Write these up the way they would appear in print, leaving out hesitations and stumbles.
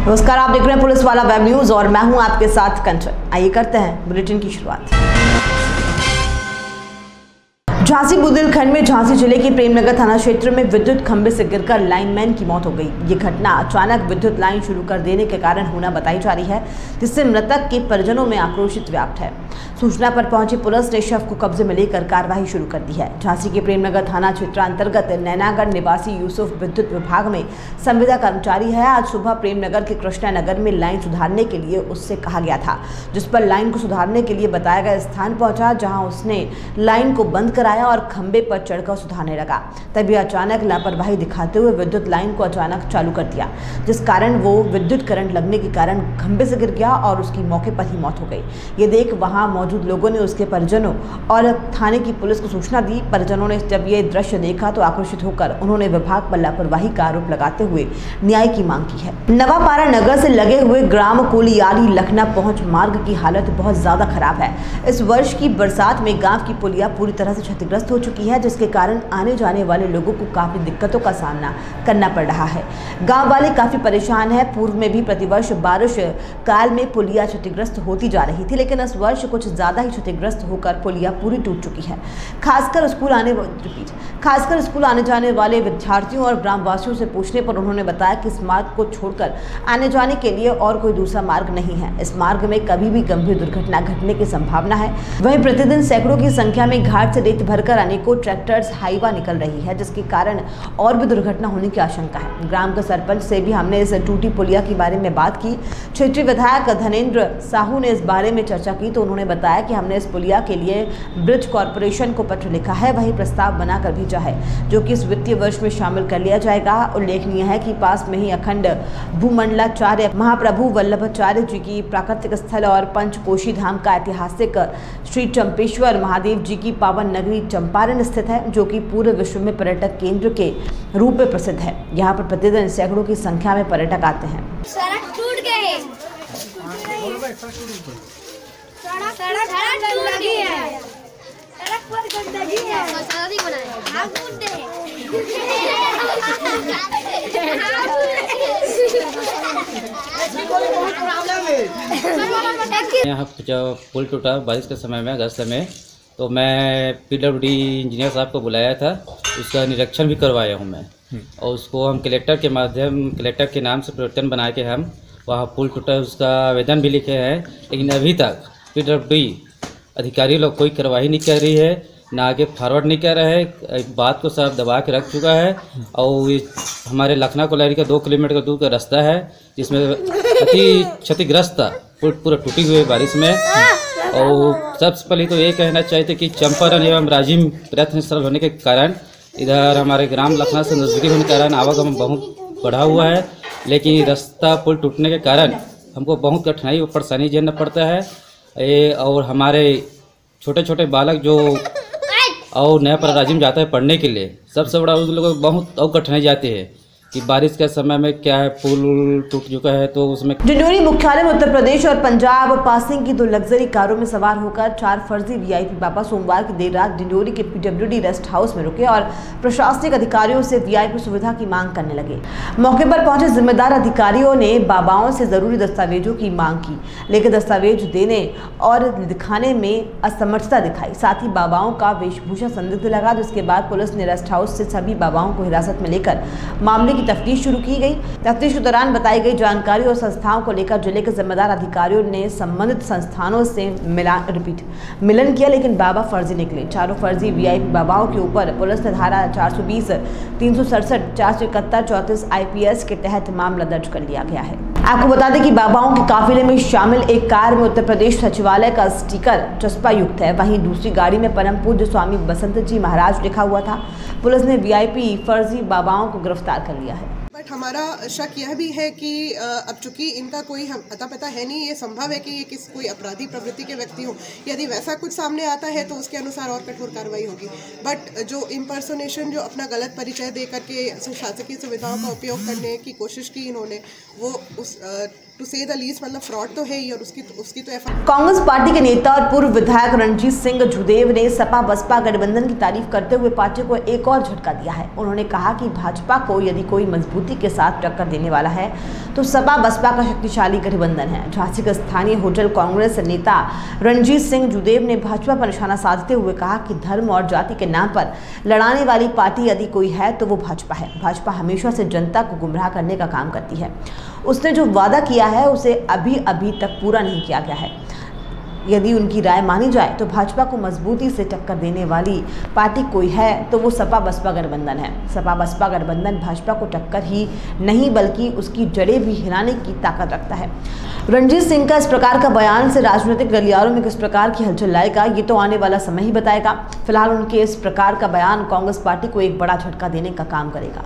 नमस्कार, आप देख रहे हैं पुलिस वाला वेब न्यूज और मैं हूं आपके साथ कंचन। आइए करते हैं बुलेटिन की शुरुआत। झांसी बुंदेलखंड में झांसी जिले के प्रेमनगर थाना क्षेत्र में विद्युत खंभे से गिरकर लाइनमैन की मौत हो गई। ये घटना अचानक विद्युत लाइन शुरू कर देने के कारण होना बताई जा रही है, जिससे मृतक के परिजनों में आक्रोशित व्याप्त है। सूचना पर पहुंची पुलिस ने शव को कब्जे में लेकर कार्रवाई शुरू कर दी है। झांसी के प्रेमनगर थाना क्षेत्र अंतर्गत नैनागढ़ निवासी यूसुफ विद्युत विभाग में संविदा कर्मचारी है। आज सुबह प्रेमनगर के कृष्णा नगर में लाइन सुधारने के लिए उससे कहा गया था, जिस पर लाइन को सुधारने के लिए बताया गया स्थान पहुंचा, जहां उसने लाइन को बंद कराया और खंबे पर चढ़कर सुधारने लगा। तभी अचानक लापरवाही दिखाते हुए विद्युत लाइन को अचानक चालू कर दिया, जिस कारण वो विद्युत करंट लगने के कारण खंबे से गिर गया और उसकी मौके पर ही मौत हो गई। ये देख वहां मौजूद लोगों ने उसके परिजनों और थाने की पुलिस को सूचना दी। परिजनों ने जब ये दृश्य देखा तो आक्रोशित होकर उन्होंने विभाग पर लापरवाही का आरोप लगाते हुए न्याय की मांग की है। नवापारा नगर से लगे हुए ग्राम कोलियारी लखना पहुंच मार्ग की हालत बहुत ज्यादा खराब है। इस वर्ष की बरसात में गांव की पुलिया पूरी तरह से क्षतिग्रस्त हो चुकी है, जिसके कारण आने जाने वाले लोगों को काफी दिक्कतों का सामना करना पड़ रहा है। गाँव वाले काफी परेशान है। पूर्व में भी प्रतिवर्ष बारिश काल में पुलिया क्षतिग्रस्त होती जा रही थी, लेकिन इस वर्ष कुछ ज्यादा ही क्षतिग्रस्त होकर पुलिया पूरी टूट चुकी है। खासकर स्कूल आने जाने वाले विद्यार्थियों और ग्रामवासियों से पूछने पर उन्होंने बताया कि इस मार्ग को छोड़कर आने जाने के लिए और कोई दूसरा मार्ग नहीं है। इस मार्ग में कभी भी गंभीर दुर्घटना घटने की संभावना है। वहीं प्रतिदिन सैकड़ों की संख्या में घाट से रेत भरकर अनेकों ट्रैक्टर्स हाईवा निकल रही है, जिसके कारण और भी दुर्घटना होने की आशंका है। ग्राम के सरपंच से भी हमने इस टूटी पुलिया के बारे में बात की। क्षेत्रीय विधायक धनेन्द्र साहू ने इस बारे में चर्चा की तो उन्होंने बताया कि हमने इस पुलिया के लिए ब्रिज कॉर्पोरेशन को पत्र लिखा है, वही प्रस्ताव बनाकर भेजा है, जो कि इस वित्तीय वर्ष में शामिल कर लिया जाएगा। उल्लेखनीय है कि पास में ही अखंड भूमंडलाचार्य महाप्रभु वल्लभाचार्य जी की प्राकृतिक स्थल और पंचकोशी धाम का ऐतिहासिक श्री चंपेश्वर महादेव जी की पावन नगरी चंपारण स्थित है, जो कि पूरे विश्व में पर्यटक केंद्र के रूप में प्रसिद्ध है। यहाँ पर प्रतिदिन सैकड़ों की संख्या में पर्यटक आते हैं। सड़क टूट गई, सड़क गंदगी है, सड़क पर गंदगी है, मसाला बनाए हाथ मुंडे यहाँ जब पुल टूटा बारिश के समय में अगस्त में, तो मैं PWD इंजीनियर साहब को बुलाया था, उसका निरीक्षण भी करवाया हूँ मैं, और उसको हम कलेक्टर के नाम से परिवर्तन बना के हम वहाँ पुल टूटा उसका आवेदन भी लिखे हैं, लेकिन अभी तक PWD अधिकारी लोग कोई कार्रवाई नहीं कर रही है, ना आगे फॉरवर्ड नहीं कर रहा है। बात को सब दबा के रख चुका है। और हमारे लखना कोलारी का 2 किलोमीटर दूर का रास्ता है, जिसमें अति क्षतिग्रस्त था, पूरा टूटी हुई बारिश में। और सबसे पहले तो ये कहना चाहते कि चंपारण एवं राजिम पर्यटन स्थल होने के कारण इधर हमारे ग्राम लखना से नजदीकी होने के कारण आवागमन बहुत बढ़ा हुआ है, लेकिन रास्ता पुल टूटने के कारण हमको बहुत कठिनाई और परेशानी झेलना पड़ता है। और हमारे छोटे छोटे बालक जो और नया पर राजिम जाता है पढ़ने के लिए, सबसे बड़ा उन लोगों को बहुत और कठिनाई जाती है कि बारिश के समय में क्या है, पुल टूट चुका है। तो उसमें डिंडोरी मुख्यालय में उत्तर प्रदेश और पंजाब पासिंग की 2 लग्जरी कारों में सवार होकर 4 फर्जी VIP बाबा सोमवार की देर रात डिंडोरी के PWD रेस्ट हाउस में रुके और प्रशासनिक अधिकारियों से VIP सुविधा की मांग करने लगे। मौके पर पहुंचे जिम्मेदार अधिकारियों ने बाबाओं से जरूरी दस्तावेजों की मांग की, लेकिन दस्तावेज देने और दिखाने में असमर्थता दिखाई। साथ ही बाबाओं का वेशभूषा संदिग्ध लगा, जिसके बाद पुलिस ने रेस्ट हाउस से सभी बाबाओं को हिरासत में लेकर मामले की तफ्तीश शुरू की गई। तफ्तीश के दौरान बताई गई जानकारी और संस्थाओं को लेकर जिले के जिम्मेदार अधिकारियों ने संबंधित संस्थानों से मिलन किया, लेकिन बाबा फर्जी निकले। चारों फर्जी VIP बाबाओं के ऊपर पुलिस ने धारा 420, 367, 471, 34 IPS के तहत मामला दर्ज कर लिया गया है। आपको बता दें कि बाबाओं के काफिले में शामिल एक कार में उत्तर प्रदेश सचिवालय का स्टिकर चस्पा युक्त है, वहीं दूसरी गाड़ी में परम पूज्य स्वामी बसंत जी महाराज लिखा हुआ था। पुलिस ने VIP फर्जी बाबाओं को गिरफ्तार कर लिया है। बट हमारा शक यह भी है कि अब चूंकि इनका कोई अता पता है नहीं, ये संभव है कि ये कोई अपराधी प्रवृत्ति के व्यक्ति हो। यदि वैसा कुछ सामने आता है तो उसके अनुसार और कठोर कार्रवाई होगी। बट जो इम्पर्सोनेशन, जो अपना गलत परिचय दे करके शासकीय सुविधाओं का उपयोग करने की कोशिश की इन्होंने, वो उस टू से द लीस्ट मतलब फ्रॉड तो है ही, और उसकी तो कांग्रेस पार्टी के नेता और पूर्व विधायक रणजीत सिंह जुदेव ने सपा बसपा गठबंधन की तारीफ करते हुए पार्टी को एक और झटका दिया है। उन्होंने कहा कि भाजपा को यदि कोई मजबूती के साथ टक्कर देने वाला है तो सपा बसपा का शक्तिशाली गठबंधन है। झांसी के स्थानीय होटल कांग्रेस नेता रणजीत सिंह जुदेव ने भाजपा पर निशाना साधते हुए कहा कि धर्म और जाति के नाम पर लड़ाने वाली पार्टी यदि कोई है तो वो भाजपा है। भाजपा हमेशा से जनता को गुमराह करने का काम करती है। उसने जो वादा किया है उसे अभी तक पूरा नहीं किया गया है। यदि उनकी राय मानी जाए तो भाजपा को मजबूती से टक्कर देने वाली पार्टी कोई है तो वो सपा बसपा गठबंधन है। सपा बसपा गठबंधन भाजपा को टक्कर ही नहीं बल्कि उसकी जड़ें भी हिलाने की ताकत रखता है। रणजीत सिंह का इस प्रकार का बयान से राजनीतिक गलियारों में किस प्रकार की हलचल लाएगा ये तो आने वाला समय ही बताएगा। फिलहाल उनके इस प्रकार का बयान कांग्रेस पार्टी को एक बड़ा झटका देने का काम करेगा।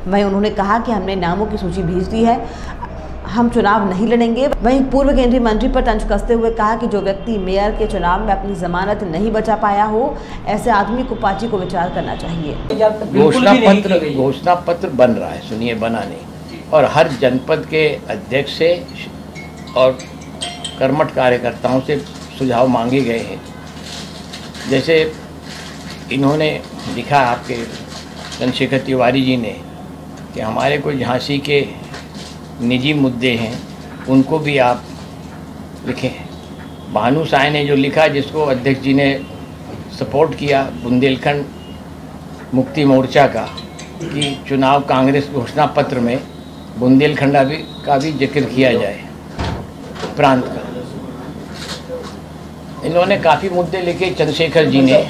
वहीं उन्होंने कहा कि हमने नामों की सूची भेज दी है, हम चुनाव नहीं लड़ेंगे। वहीं पूर्व केंद्रीय मंत्री पर तंज कसते हुए कहा कि जो व्यक्ति मेयर के चुनाव में अपनी जमानत नहीं बचा पाया हो, ऐसे आदमी को पार्टी को विचार करना चाहिए। घोषणा पत्र बन रहा है, सुनिए, बना नहीं, और हर जनपद के अध्यक्ष से और कर्मठ कार्यकर्ताओं से सुझाव मांगे गए हैं। जैसे इन्होंने लिखा आपके चंद्रशेखर तिवारी जी ने कि हमारे कोई झांसी के निजी मुद्दे हैं, उनको भी आप लिखें। भानु साय ने जो लिखा, जिसको अध्यक्ष जी ने सपोर्ट किया, बुंदेलखंड मुक्ति मोर्चा का, कि चुनाव कांग्रेस घोषणा पत्र में बुंदेलखंड का भी जिक्र किया जाए, प्रांत का। इन्होंने काफ़ी मुद्दे लिखे चंद्रशेखर जी ने।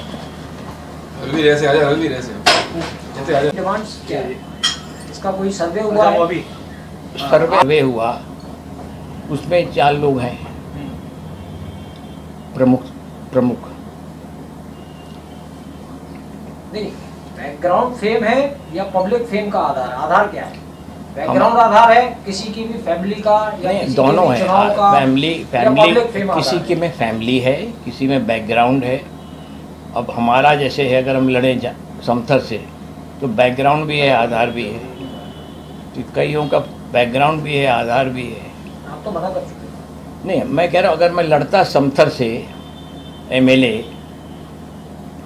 इसका कोई सर्वे हुआ है? अभी सर्वे हुआ, उसमें 4 लोग हैं प्रमुख। नहीं, बैकग्राउंड फेम है या पब्लिक फेम का आधार क्या है? बैकग्राउंड आधार है किसी की भी फैमिली का या नहीं, दोनों है। फैमिली किसी के में फैमिली है, किसी में बैकग्राउंड है। अब हमारा जैसे है, अगर हम लड़े समथर से तो बैकग्राउंड भी है, आधार भी है। तो कईयों का बैकग्राउंड भी है, आधार भी है। आप तो मना कर चुके। नहीं, मैं कह रहा हूँ, अगर मैं लड़ता समथर से एमएलए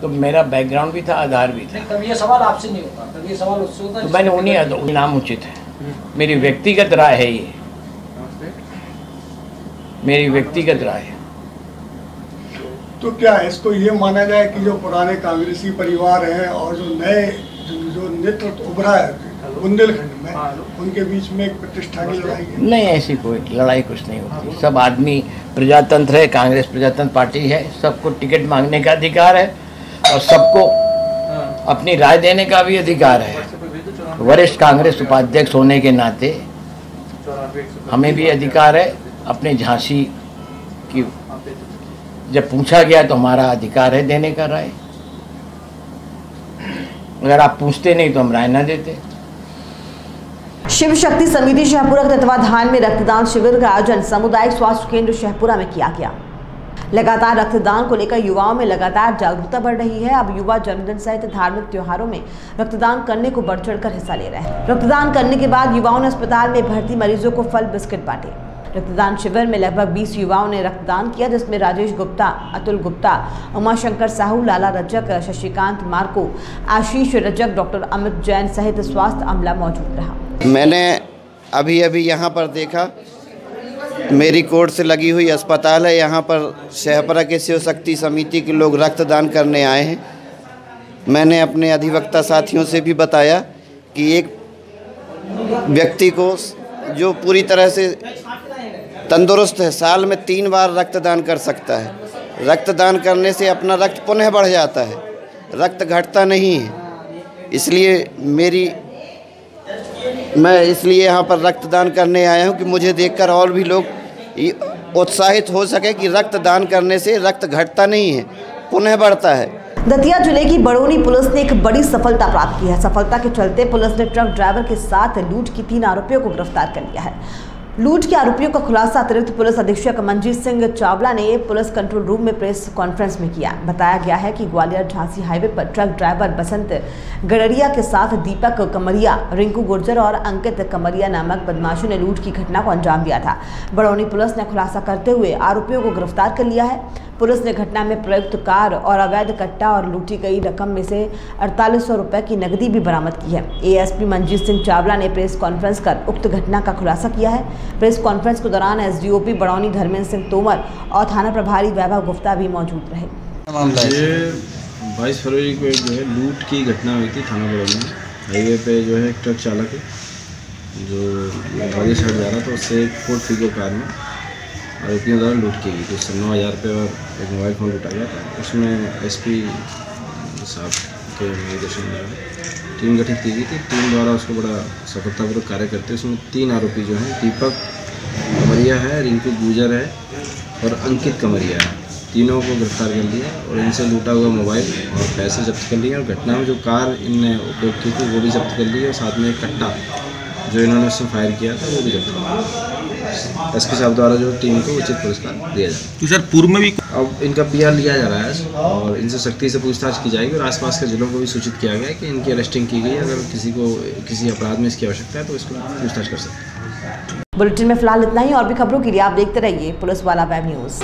तो मेरा बैकग्राउंड भी था, आधार भी था। तब ये सवाल आपसे नहीं होता, तब ये सवाल उससे होता। तो मैंने उन्हीं नाम उचित है। मेरी व्यक्तिगत राय है, ये मेरी व्यक्तिगत राय है। तो क्या इसको ये माना जाए कि जो पुराने कांग्रेसी परिवार हैं और जो नए जो नेतृत्व उभरा है बुंदेलखंड में, उनके बीच में एक प्रतिष्ठा की लड़ाई है? नहीं, ऐसी कोई लड़ाई कुछ नहीं होती। सब आदमी, प्रजातंत्र है, कांग्रेस प्रजातंत्र पार्टी है, सबको टिकट मांगने का अधिकार है और सबको अपनी राय देने का भी अधिकार है। वरिष्ठ कांग्रेस उपाध्यक्ष होने के नाते हमें भी अधिकार है अपने झांसी की। जब पूछा गया तो हमारा अधिकार है देने का राय। अगर आप पूछते नहीं तो हम राय ना देते। शिव शक्ति समिति शहपुरा के तत्वाधान में रक्तदान शिविर का आयोजन सामुदायिक स्वास्थ्य केंद्र शहपुरा में किया गया। लगातार रक्तदान को लेकर युवाओं में लगातार जागरूकता बढ़ रही है। अब युवा जन्मदिन सहित धार्मिक त्योहारों में रक्तदान करने को बढ़ चढ़कर हिस्सा ले रहे हैं। रक्तदान करने के बाद युवाओं ने अस्पताल में भर्ती मरीजों को फल बिस्किट बांटे। रक्तदान शिविर में लगभग 20 युवाओं ने रक्तदान किया, जिसमें राजेश गुप्ता, अतुल गुप्ता, उमाशंकर साहू, लाला रजक, शशिकांत मार्को, आशीष रजक, डॉक्टर अमित जैन सहित स्वास्थ्य अमला मौजूद रहा। मैंने अभी यहाँ पर देखा, मेरी कोर्ट से लगी हुई अस्पताल है, यहाँ पर शहपुरा के शिव शक्ति समिति के लोग रक्तदान करने आए हैं। मैंने अपने अधिवक्ता साथियों से भी बताया कि एक व्यक्ति को जो पूरी तरह से तंदुरुस्त है, साल में 3 बार रक्तदान कर सकता है। रक्तदान करने से अपना रक्त पुनः बढ़ जाता है, रक्त घटता नहीं है। इसलिए मैं यहाँ पर रक्तदान करने आया हूँ कि मुझे देखकर और भी लोग उत्साहित हो सके कि रक्तदान करने से रक्त घटता नहीं है, पुनः बढ़ता है। दतिया जिले की बड़ौनी पुलिस ने एक बड़ी सफलता प्राप्त की है। सफलता के चलते पुलिस ने ट्रक ड्राइवर के साथ लूट की 3 आरोपियों को गिरफ्तार कर लिया है। लूट के आरोपियों का खुलासा अतिरिक्त पुलिस अधीक्षक मंजीत सिंह चावला ने पुलिस कंट्रोल रूम में प्रेस कॉन्फ्रेंस में किया। बताया गया है कि ग्वालियर झांसी हाईवे पर ट्रक ड्राइवर बसंत गड़रिया के साथ दीपक कमरिया, रिंकू गुर्जर और अंकित कमरिया नामक बदमाशों ने लूट की घटना को अंजाम दिया था। बड़ौनी पुलिस ने खुलासा करते हुए आरोपियों को गिरफ्तार कर लिया है। पुलिस ने घटना में प्रयुक्त कार और अवैध कट्टा और लूटी गई रकम में से 4800 रुपए की नकदी भी बरामद की है। एएसपी मंजीत सिंह चावला ने प्रेस कॉन्फ्रेंस कर उक्त घटना का खुलासा किया है। प्रेस कॉन्फ्रेंस के दौरान एसडीओपी बड़ौनी धर्मेंद्र सिंह तोमर और थाना प्रभारी वैभव गुप्ता भी मौजूद रहे। ये 22 फरवरी को जो है लूट की घटना हुई थी थाना बड़ौनी में। हाईवे पे जो है एक ट्रक चालक है जो बारिश हट जा रहा था, उससे एक फोर्ड फिगो कार में आरोपियों द्वारा लूट की गई। उससे 9000 रुपये और एक मोबाइल फ़ोन लूटा गया था। उसमें एसपी साहब के निर्देशन में टीम गठित की गई थी। टीम द्वारा उसको बड़ा सफलतापूर्वक कार्य करते उसमें 3 आरोपी जो हैं, दीपक कमरिया है, रिंकू गुजर है और अंकित कमरिया है, तीनों को गिरफ्तार कर लिया और इनसे लूटा हुआ मोबाइल और पैसे जब्त कर लिए। और घटना में जो कार इनने उपयोग की थी वो भी जब्त कर ली और साथ में एक कट्टा जो इन्होंने उससे फायर किया था वो भी जब्त कर लिया। एसपी साहब द्वारा जो टीम को उचित पुरस्कार दिया जाए। तो सर पूर्व में भी अब इनका पीआर लिया जा रहा है और इनसे सख्ती से पूछताछ की जाएगी और आसपास के जिलों को भी सूचित किया गया है कि इनकी अरेस्टिंग की गई है। अगर किसी को किसी अपराध में इसकी आवश्यकता है तो इसको पूछताछ कर सकते हैं। बुलेटिन में फिलहाल इतना ही। और भी खबरों के लिए आप देखते रहिए पुलिस वाला वेब न्यूज़।